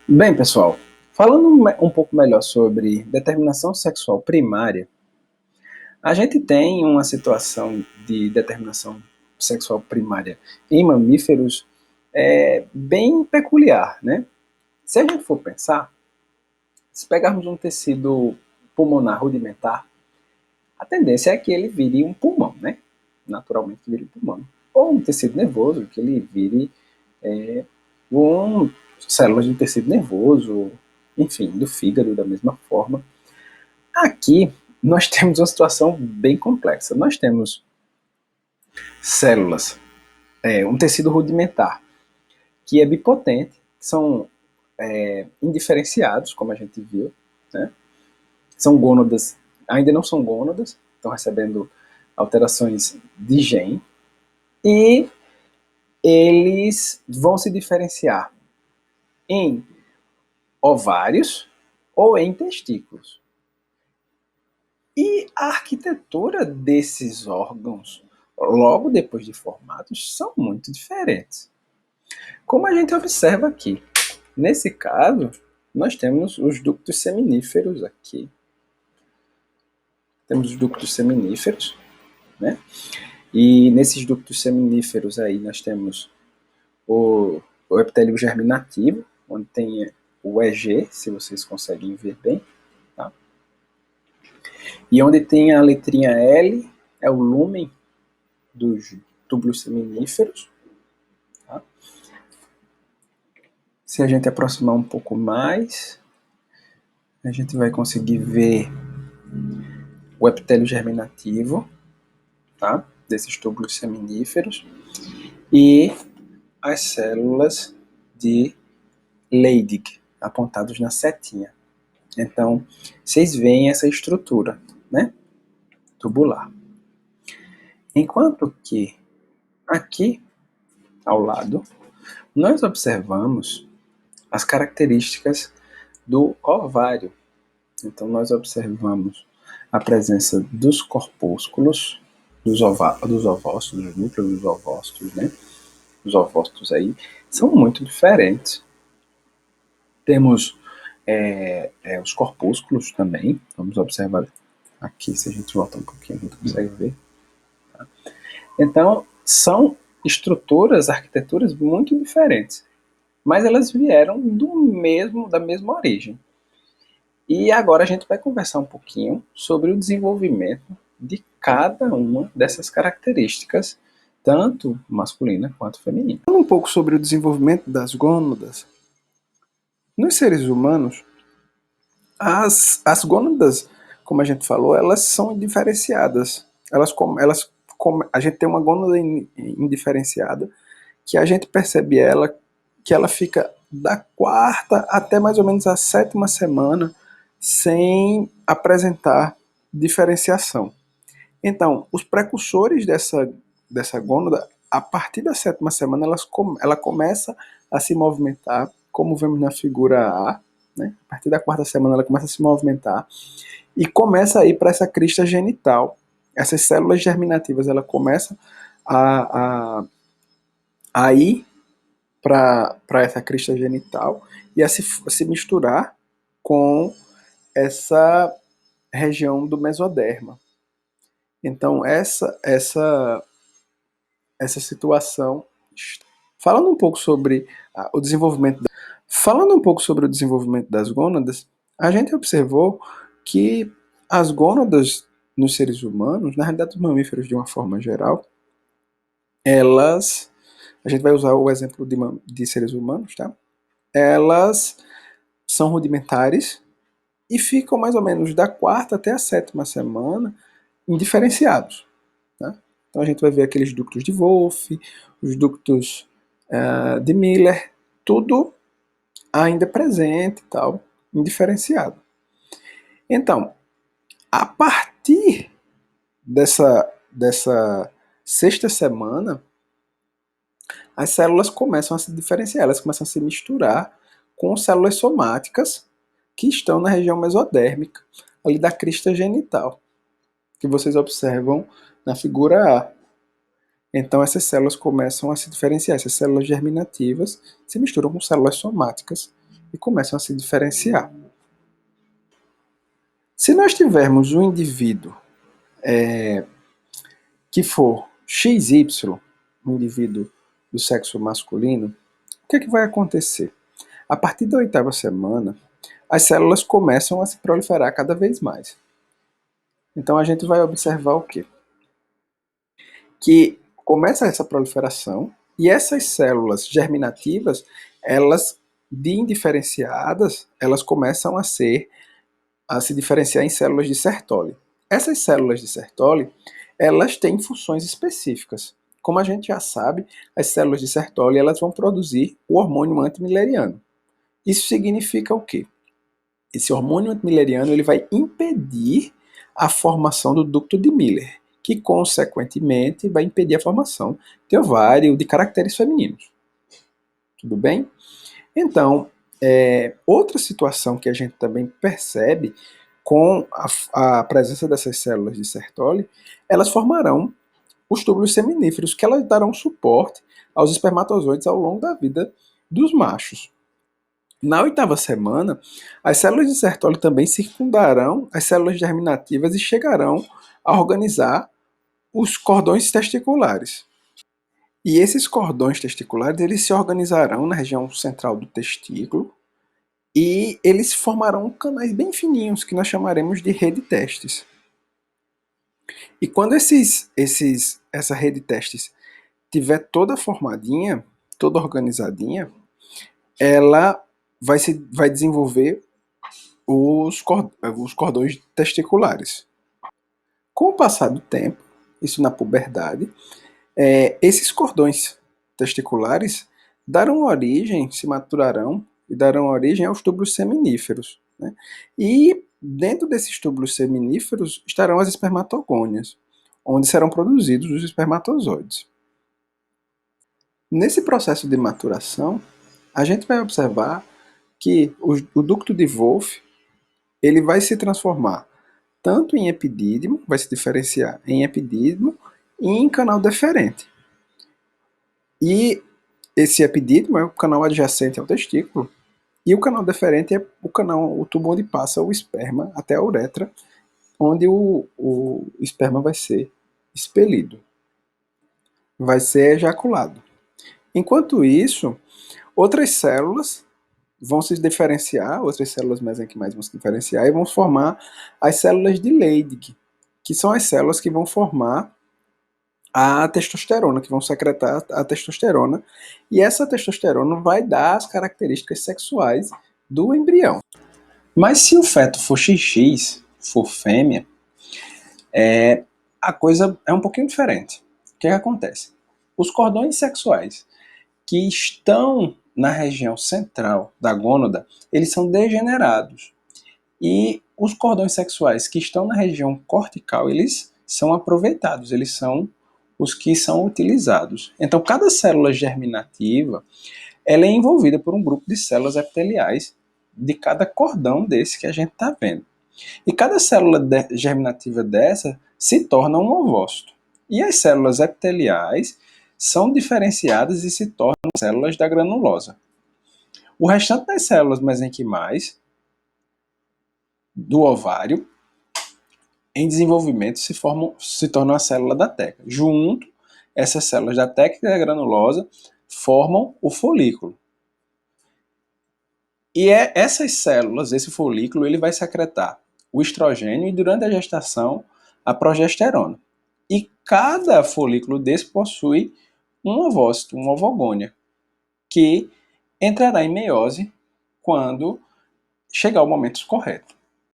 Bem, pessoal, falando um pouco melhor sobre determinação sexual primária, a gente tem uma situação de determinação sexual primária em mamíferos bem peculiar, né? Se a gente for pensar, se pegarmos um tecido pulmonar rudimentar, a tendência é que ele vire um pulmão, né? Naturalmente vire um pulmão. Ou um tecido nervoso, que ele vire é, um, células do tecido nervoso, enfim, do fígado da mesma forma. Aqui nós temos uma situação bem complexa. Nós temos células, um tecido rudimentar, que é bipotente, são indiferenciados, como a gente viu, né? São gônadas, ainda não são gônadas, estão recebendo alterações de gene, e eles vão se diferenciar em ovários ou em testículos. E a arquitetura desses órgãos, logo depois de formados, são muito diferentes. Como a gente observa aqui, nesse caso, nós temos os ductos seminíferos aqui. Temos os ductos seminíferos, né? E nesses ductos seminíferos aí nós temos o epitélio germinativo, onde tem o EG, se vocês conseguem ver bem, tá? E onde tem a letrinha L, é o lúmen dos túbulos seminíferos. Tá? Se a gente aproximar um pouco mais, a gente vai conseguir ver o epitélio germinativo, tá? Desses túbulos seminíferos, e as células de Leydig, apontados na setinha. Então, vocês veem essa estrutura, né? Tubular. Enquanto que aqui, ao lado, nós observamos as características do ovário. Então, nós observamos a presença dos corpúsculos, dos ovócitos, dos núcleos dos ovócitos, né? Os ovócitos aí são muito diferentes. Temos os corpúsculos também. Vamos observar aqui, se a gente voltar um pouquinho, a gente consegue ver. Tá? Então, são estruturas, arquiteturas muito diferentes, mas elas vieram da mesma origem. E agora a gente vai conversar um pouquinho sobre o desenvolvimento de cada uma dessas características, tanto masculina quanto feminina. Falando um pouco sobre o desenvolvimento das gônadas, nos seres humanos, as gônadas, como a gente falou, elas são indiferenciadas. A gente tem uma gônada indiferenciada que a gente percebe que ela fica da quarta até mais ou menos a sétima semana sem apresentar diferenciação. Então, os precursores dessa gônada, a partir da sétima semana, ela começa a se movimentar, como vemos na figura A, né? A partir da quarta semana ela começa a se movimentar e começa a ir para essa crista genital. Essas células germinativas, ela começa a ir para essa crista genital e a se misturar com essa região do mesoderma. Então, essa situação. Falando um pouco sobre o desenvolvimento. Falando um pouco sobre o desenvolvimento das gônadas, a gente observou que as gônadas nos seres humanos, na realidade, os mamíferos de uma forma geral, elas. A gente vai usar o exemplo de seres humanos, tá? Elas são rudimentares e ficam mais ou menos da quarta até a sétima semana indiferenciados. Tá? Então a gente vai ver aqueles ductos de Wolff, os ductos de Miller, tudo ainda presente e tal, indiferenciado. Então, a partir dessa sexta semana, as células começam a se diferenciar, elas começam a se misturar com células somáticas que estão na região mesodérmica, ali da crista genital, que vocês observam na figura A. Então essas células começam a se diferenciar, essas células germinativas se misturam com células somáticas e começam a se diferenciar. Se nós tivermos um indivíduo que for XY, um indivíduo do sexo masculino, o que vai acontecer? A partir da 8ª semana, as células começam a se proliferar cada vez mais. Então a gente vai observar o quê? Que começa essa proliferação e essas células germinativas, elas de indiferenciadas, elas começam a se diferenciar em células de Sertoli. Essas células de Sertoli, elas têm funções específicas. Como a gente já sabe, as células de Sertoli, elas vão produzir o hormônio antimileriano. Isso significa o quê? Esse hormônio antimileriano ele vai impedir a formação do ducto de Miller, que consequentemente vai impedir a formação de ovário de caracteres femininos. Tudo bem? Então, outra situação que a gente também percebe com a presença dessas células de Sertoli, elas formarão os túbulos seminíferos, que elas darão suporte aos espermatozoides ao longo da vida dos machos. Na 8ª semana, as células de Sertoli também circundarão as células germinativas e chegarão a organizar os cordões testiculares. E esses cordões testiculares eles se organizarão na região central do testículo e eles formarão canais bem fininhos que nós chamaremos de rede testes. E quando essa rede testes tiver toda formadinha, toda organizadinha, ela vai desenvolver os cordões testiculares. Com o passar do tempo, isso na puberdade, esses cordões testiculares darão origem, se maturarão e darão origem aos túbulos seminíferos. Né? E dentro desses túbulos seminíferos estarão as espermatogônias, onde serão produzidos os espermatozoides. Nesse processo de maturação, a gente vai observar que o ducto de Wolff ele vai se transformar tanto em epidídimo, vai se diferenciar em epidídimo e em canal deferente. E esse epidídimo é o canal adjacente ao testículo, e o canal deferente é o tubo onde passa o esperma até a uretra, onde o esperma vai ser expelido, vai ser ejaculado. Enquanto isso, outras células vão se diferenciar, outras células mesenquimais vão se diferenciar e vão formar as células de Leydig, que são as células que vão formar a testosterona, que vão secretar a testosterona, e essa testosterona vai dar as características sexuais do embrião. Mas se o feto for XX, for fêmea, a coisa é um pouquinho diferente. O que acontece? Os cordões sexuais que estão na região central da gônada, eles são degenerados. E os cordões sexuais que estão na região cortical, eles são aproveitados, eles são os que são utilizados. Então, cada célula germinativa ela é envolvida por um grupo de células epiteliais de cada cordão desse que a gente está vendo. E cada célula germinativa dessa se torna um ovócito. E as células epiteliais são diferenciadas e se tornam células da granulosa. O restante das células mesenquimais do ovário, em desenvolvimento, se tornam a célula da teca. Junto, essas células da teca e da granulosa formam o folículo. E essas células, esse folículo, ele vai secretar o estrogênio e durante a gestação a progesterona. E cada folículo desse possui um ovócito, uma ovogônia, que entrará em meiose quando chegar o momento correto.